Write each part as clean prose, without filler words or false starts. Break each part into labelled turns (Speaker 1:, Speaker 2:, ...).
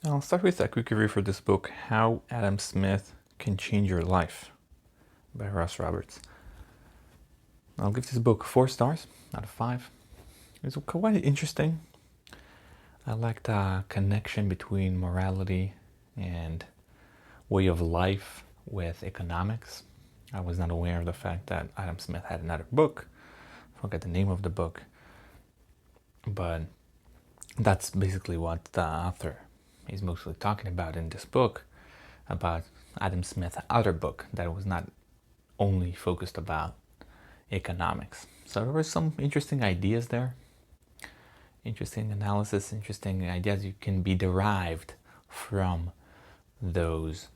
Speaker 1: I'll start with a quick review for this book, How Adam Smith Can Change Your Life by Russ Roberts. I'll give this book 4 stars out of 5. It's quite interesting. I like the connection between morality and way of life with economics. I was not aware of the fact that Adam Smith had another book. I forget the name of the book. But that's basically what the author is mostly talking about in this book, about Adam Smith's other book that was not only focused about economics. So there were some interesting ideas there, interesting analysis, interesting ideas you can be derived from those,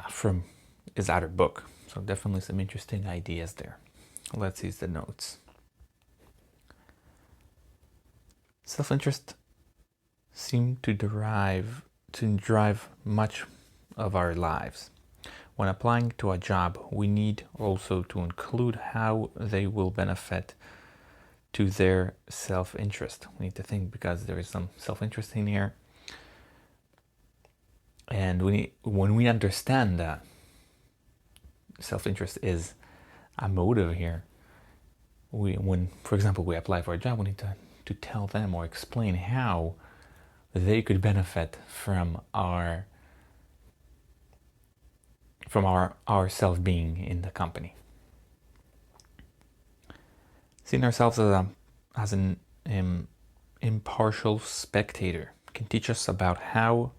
Speaker 1: from his other book. So definitely some interesting ideas there. Let's use the notes. Self-interest seem to drive much of our lives. When applying to a job, we need also to include how they will benefit to their self-interest. We need to think, because there is some self-interest in here, and when we understand that self-interest is a motive here, when, for example, we apply for a job, we need to tell them or explain how they could benefit from ourselves being in the company. Seeing ourselves as an impartial spectator can teach us about how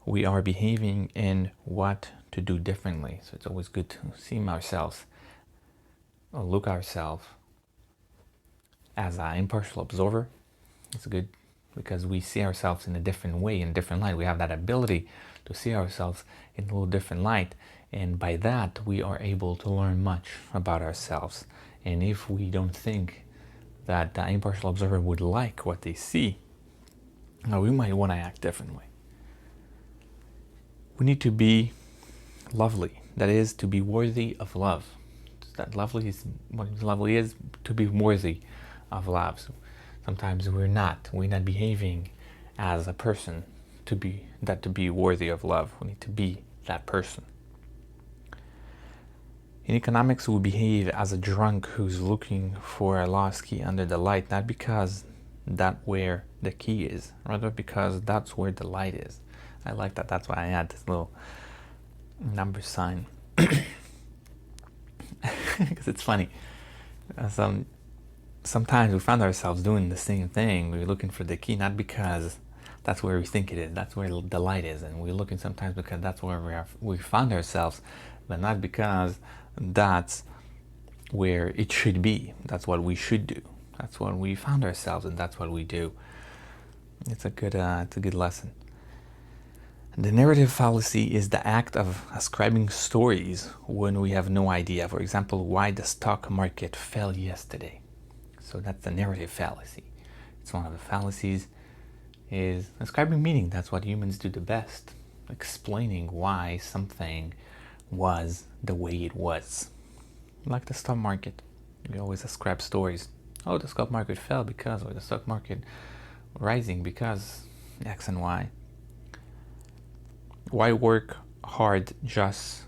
Speaker 1: we are behaving and what to do differently. So it's always good to see ourselves or look ourselves as an impartial observer. It's good because we see ourselves in a different way, in a different light. We have that ability to see ourselves in a little different light, and by that we are able to learn much about ourselves. And if we don't think that the impartial observer would like what they see, we might want to act differently. We need to be lovely, that is, to be worthy of love. That lovely is what lovely is, to be worthy of love. So sometimes we're not behaving as a person to be worthy of love. We need to be that person. In economics, we behave as a drunk who's looking for a lost key under the light, not because that's where the key is, rather because that's where the light is. I like that. That's why I add this little number sign. Because it's funny. Sometimes we find ourselves doing the same thing. We're looking for the key, not because that's where we think it is, that's where the light is, and we're looking sometimes because that's where we find ourselves, but not because that's where it should be. That's what we should do. That's what we found ourselves, and that's what we do. It's a good lesson. The narrative fallacy is the act of ascribing stories when we have no idea. For example, why the stock market fell yesterday. So that's the narrative fallacy. It's one of the fallacies, is ascribing meaning. That's what humans do the best, explaining why something was the way it was. Like the stock market, we always ascribe stories. Oh, the stock market fell because, or the stock market rising because X and Y. Why work hard just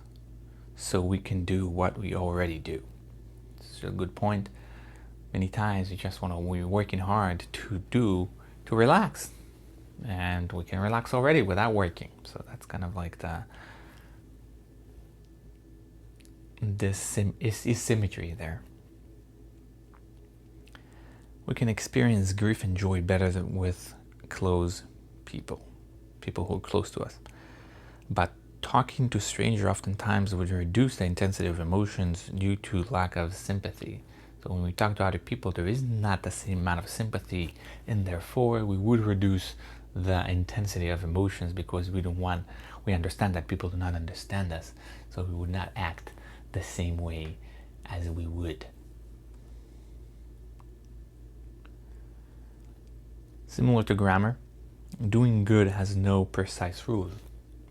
Speaker 1: so we can do what we already do? It's a good point. Many times we're working hard to relax, and we can relax already without working. So that's kind of like this asymmetry there. We can experience grief and joy better than with close people who are close to us. But talking to strangers oftentimes would reduce the intensity of emotions due to lack of sympathy. So when we talk to other people, there is not the same amount of sympathy, and therefore we would reduce the intensity of emotions, because we understand that people do not understand us, so we would not act the same way as we would. Similar to grammar, doing good has no precise rules.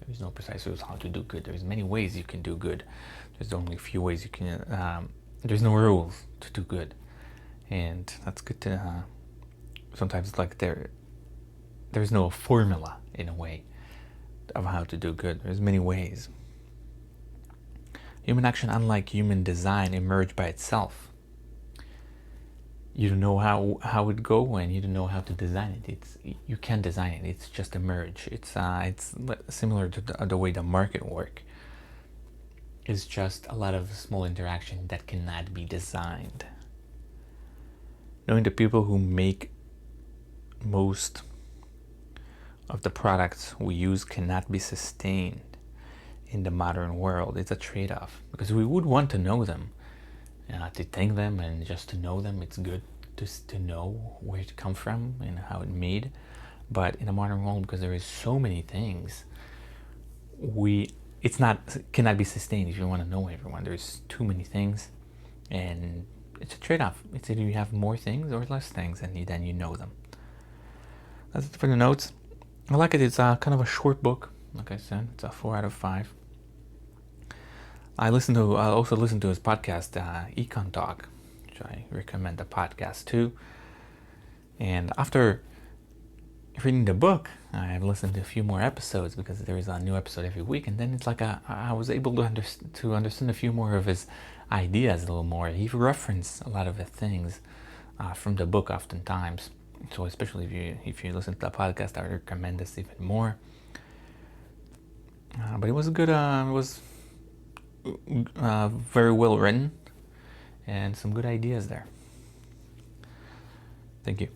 Speaker 1: There's no precise rules how to do good. There's many ways you can do good. There's only a few ways you can. There's no rules to do good, and that's good to. Sometimes it's like there's no formula in a way of how to do good. There's many ways. Human action, unlike human design, emerged by itself. You don't know how it go, and you don't know how to design it. You can't design it. It's just emerge. It's similar to the way the market work. It's just a lot of small interaction that cannot be designed. Knowing the people who make most of the products we use cannot be sustained in the modern world. It's a trade-off, because we would want to know them, to thank them, and just to know them. It's good just to know where it come from and how it made. But in a modern world, because there is so many things, cannot be sustained if you want to know everyone. There's too many things, and it's a trade-off. It's either you have more things or less things, and then you know them. That's it for the notes. I like it. It's kind of a short book. Like I said, it's a 4 out of 5. I also listen to his podcast, Econ Talk, which I recommend the podcast too. And after reading the book, I've listened to a few more episodes, because there is a new episode every week. And then it's like I was able to understand a few more of his ideas a little more. He referenced a lot of the things from the book oftentimes. So especially if you listen to the podcast, I would recommend this even more. But it was good. It was very well written, and some good ideas there. Thank you.